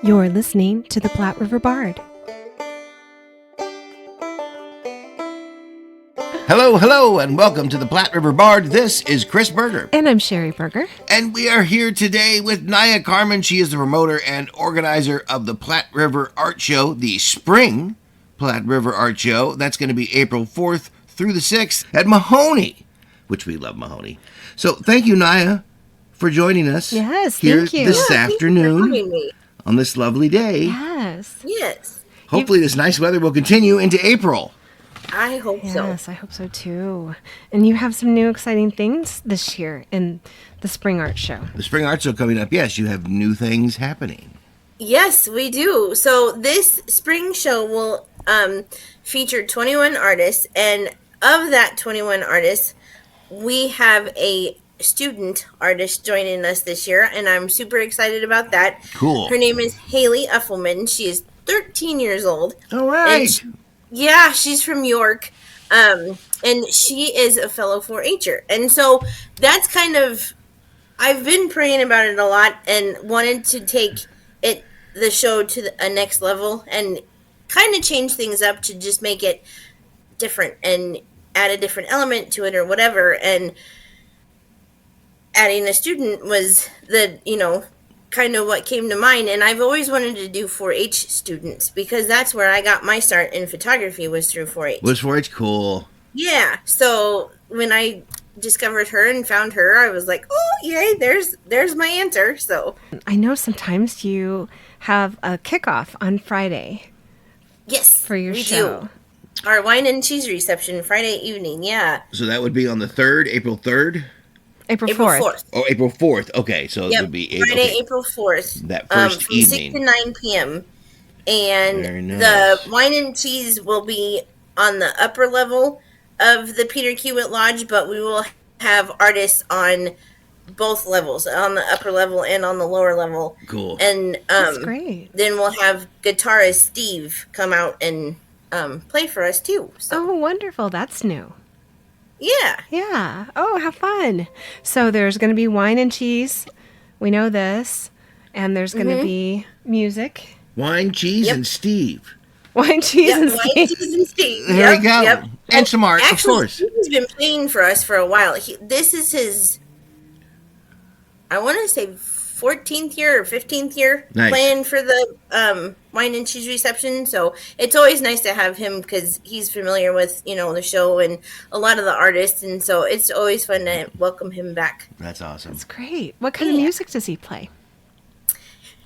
You're listening to the Platte River Bard. Hello, and welcome to the Platte River Bard. This is Chris Berger. And I'm Sherry Berger. And we are here today with Nia Karmann. She is the promoter and organizer of the Platte River Art Show, the Spring Platte River Art Show. That's going to be April 4th through the 6th at Mahoney, which we love Mahoney. So thank you, Nia, for joining us. Yes, here thank you. this afternoon Thank you for having me. on this lovely day. Yes. Hopefully this nice weather will continue into April. I hope so. Yes, I hope so too. And you have some new exciting things this year in the Spring Art Show. The Spring Art Show coming up. Yes, you have new things happening. Yes, we do. So this spring show will feature 21 artists, and of that 21 artists, we have a student artist joining us this year, and I'm super excited about that. Cool. Her name is Haley Uffelman. She is 13 years old. All right. She's from York, and she is a fellow 4-H'er. And so that's kind of, I've been praying about it a lot and wanted to take the show to a next level and kind of change things up to just make it different and add a different element to it or whatever. And adding a student was kind of what came to mind. And I've always wanted to do 4-H students because that's where I got my start in photography, was through 4-H. Was 4-H cool? Yeah. So when I discovered her and found her, I was like, oh, yay, there's my answer. So I know sometimes you have a kickoff on Friday. Yes. For your we show. Do. Our wine and cheese reception Friday evening. Yeah. So that would be on the 3rd, April 3rd? April 4th. Oh, April 4th. Okay, so it would be Friday, April 4th. That first from evening. 6 to 9 p.m. And Very nice. the wine and cheese will be on the upper level of the Peter Kiewitt Lodge, but we will have artists on both levels, on the upper level and on the lower level. Cool. And That's great. then we'll have guitarist Steve come out and play for us too. So. Oh, wonderful. That's new. Yeah. Yeah. Oh, how fun. So there's going to be wine and cheese. We know this. And there's going to be music. Wine, cheese, and Steve. Wine, cheese, and wine, Steve. cheese, and Steve. There we go. And some art, actually, of course. He's been playing for us for a while. This is his, I want to say 14th year or 15th year playing for the wine and cheese reception. So it's always nice to have him because he's familiar with, the show and a lot of the artists. And so it's always fun to welcome him back. That's awesome. That's great. What kind of music does he play?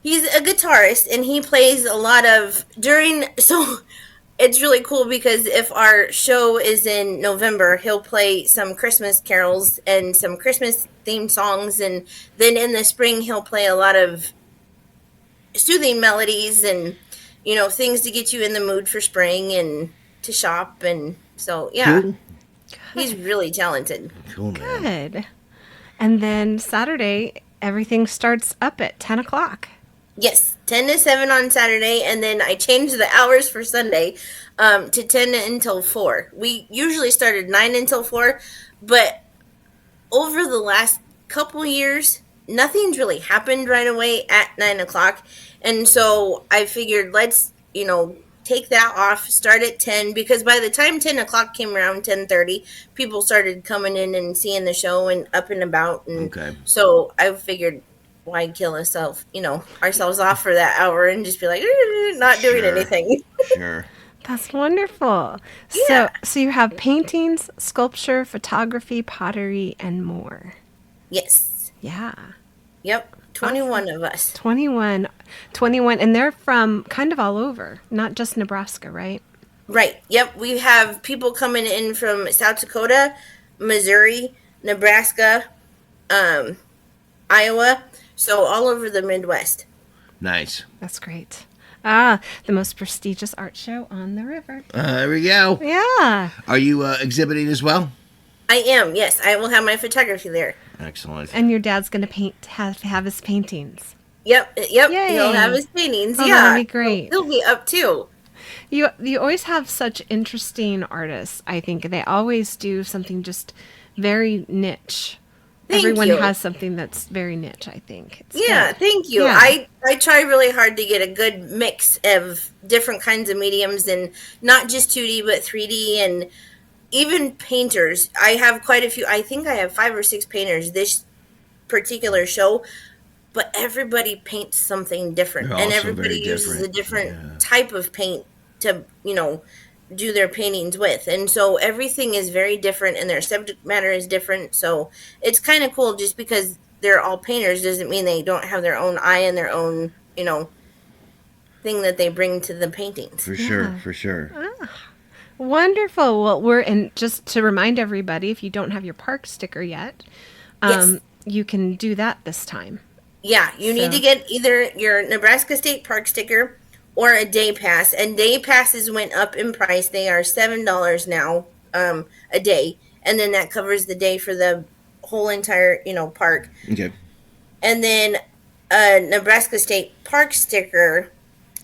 He's a guitarist and he plays a lot of so it's really cool because if our show is in November, he'll play some Christmas carols and some Christmas themed songs. And then in the spring, he'll play a lot of soothing melodies and, things to get you in the mood for spring and to shop. And so, yeah, Cool. he's really talented. Cool, man. Good. And then Saturday, everything starts up at 10 o'clock. Yes, 10 to 7 on Saturday, and then I changed the hours for Sunday to 10 until 4. We usually started 9 until 4, but over the last couple years, nothing's really happened right away at 9 o'clock, and so I figured let's, take that off, start at 10, because by the time 10 o'clock came around, 10:30, people started coming in and seeing the show and up and about, and so I figured, why kill ourselves off for that hour and just be like, not doing anything. Sure. That's wonderful. Yeah. So you have paintings, sculpture, photography, pottery, and more. Yes. Yeah. Yep. 21 of us. 21, and they're from kind of all over, not just Nebraska, right? Right. Yep. We have people coming in from South Dakota, Missouri, Nebraska, Iowa, so all over the Midwest. Nice. That's great. The most prestigious art show on the river. There we go. Yeah. Are you exhibiting as well? I am, yes. I will have my photography there. Excellent. And your dad's going to have his paintings. Yep. Yay. He'll have his paintings. Oh, yeah. that'll be great. He'll be up too. You always have such interesting artists, I think. They always do something just very niche. everyone you. has something that's very niche, I think. It's Yeah, good. thank you. Yeah. I try really hard to get a good mix of different kinds of mediums, and not just 2D but 3D, and even painters. I have quite a few. I think I have 5 or 6 painters this particular show, but everybody paints something different, They're and also everybody very uses a different. different type of paint to, do their paintings with. And so everything is very different, and their subject matter is different. So it's kind of cool. Just because they're all painters doesn't mean they don't have their own eye and their own, thing that they bring to the paintings. For sure, for sure. Wonderful. Well, and just to remind everybody, if you don't have your park sticker yet, Yes. you can do that this time. Yeah, you need to get either your Nebraska State Park sticker or a day pass. And day passes went up in price. They are $7 now, a day, and then that covers the day for the whole entire park. Okay. And then a Nebraska State Park sticker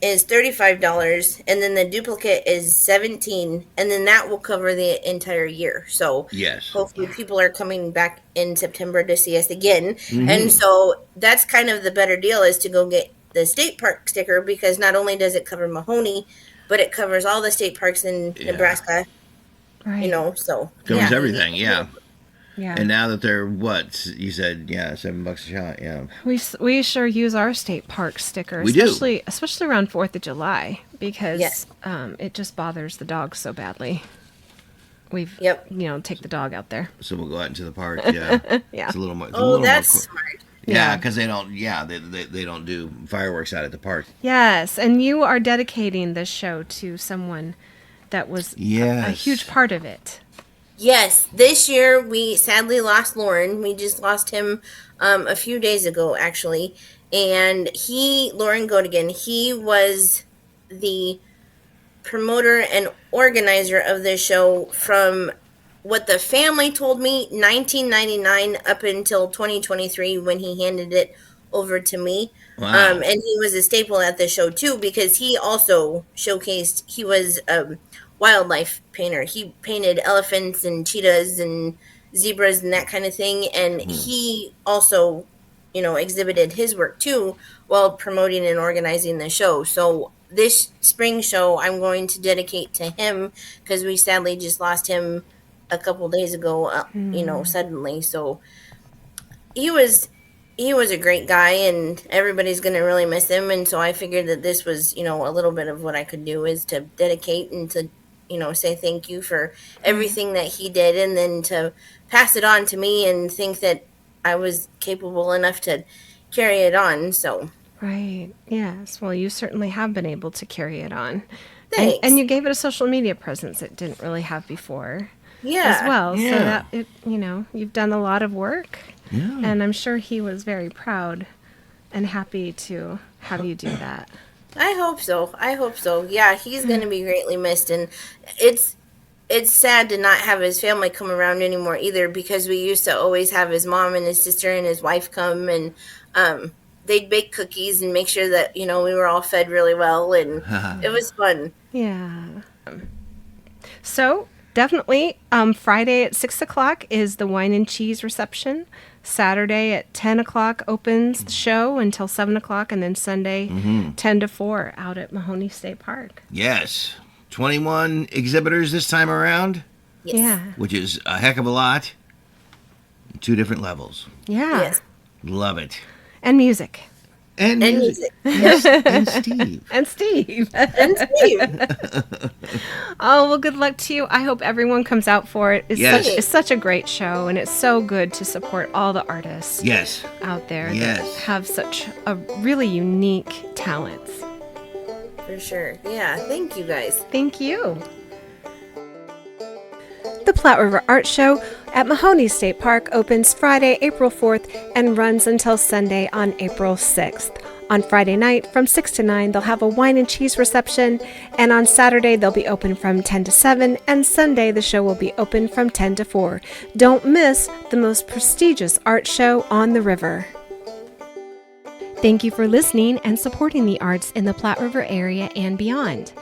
is $35, and then the duplicate is $17, and then that will cover the entire year. So Yes. hopefully people are coming back in September to see us again. And so that's kind of the better deal, is to go get the state park sticker, because not only does it cover Mahoney, but it covers all the state parks in Nebraska. Right. So Covers everything, yeah. Yeah. And now that they're what you said, $7 a shot, yeah. We sure use our state park sticker, We do. especially around 4th of July, because Yes. it just bothers the dogs so badly. We've take the dog out there. So we'll go out into the park, yeah. Yeah. It's a little more. that's smart. Yeah, because they don't. Yeah, they don't do fireworks out at the park. Yes, and you are dedicating this show to someone that was a huge part of it. Yes, this year we sadly lost Lauren. We just lost him a few days ago, actually. And Lauren Godigan, he was the promoter and organizer of this show from what the family told me, 1999 up until 2023, when he handed it over to me. Wow. And he was a staple at the show too, because he also showcased, he was wildlife painter. He painted elephants and cheetahs and zebras and that kind of thing. And he also, exhibited his work too while promoting and organizing the show. So this spring show I'm going to dedicate to him, because we sadly just lost him a couple days ago, suddenly. So he was a great guy, and everybody's going to really miss him. And so I figured that this was, a little bit of what I could do, is to dedicate and to say thank you for everything that he did, and then to pass it on to me and think that I was capable enough to carry it on. So Right. Yes. Well, you certainly have been able to carry it on. Thanks. And you gave it a social media presence it didn't really have before. Yeah. As well. Yeah. So that you've done a lot of work. Yeah. And I'm sure he was very proud and happy to have you do that. I hope so. Yeah, he's going to be greatly missed, and it's sad to not have his family come around anymore either, because we used to always have his mom and his sister and his wife come, and they'd bake cookies and make sure that we were all fed really well, and it was fun. Yeah. So definitely Friday at 6:00 is the wine and cheese reception. Saturday at 10:00 opens the show until 7:00, and then Sunday 10 to 4 out at Mahoney State Park. Yes. 21 exhibitors this time around, Yes. Yeah. which is a heck of a lot. 2 different levels. Yeah. Yes. Love it. And music. And And music. music. Yes, and Steve. And Steve. And Steve. Oh, well, good luck to you. I hope everyone comes out for it. It's such a great show, and it's so good to support all the artists Yes. out there Yes. that have such a really unique talents. For sure. Yeah. Thank you guys. Thank you. The Platte River Art Show at Mahoney State Park opens Friday, April 4th and runs until Sunday on April 6th. On Friday night from 6 to 9, they'll have a wine and cheese reception, and on Saturday they'll be open from 10 to 7, and Sunday the show will be open from 10 to 4. Don't miss the most prestigious art show on the river. Thank you for listening and supporting the arts in the Platte River area and beyond.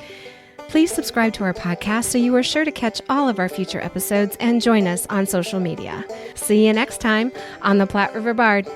Please subscribe to our podcast so you are sure to catch all of our future episodes and join us on social media. See you next time on the Platte River Bard.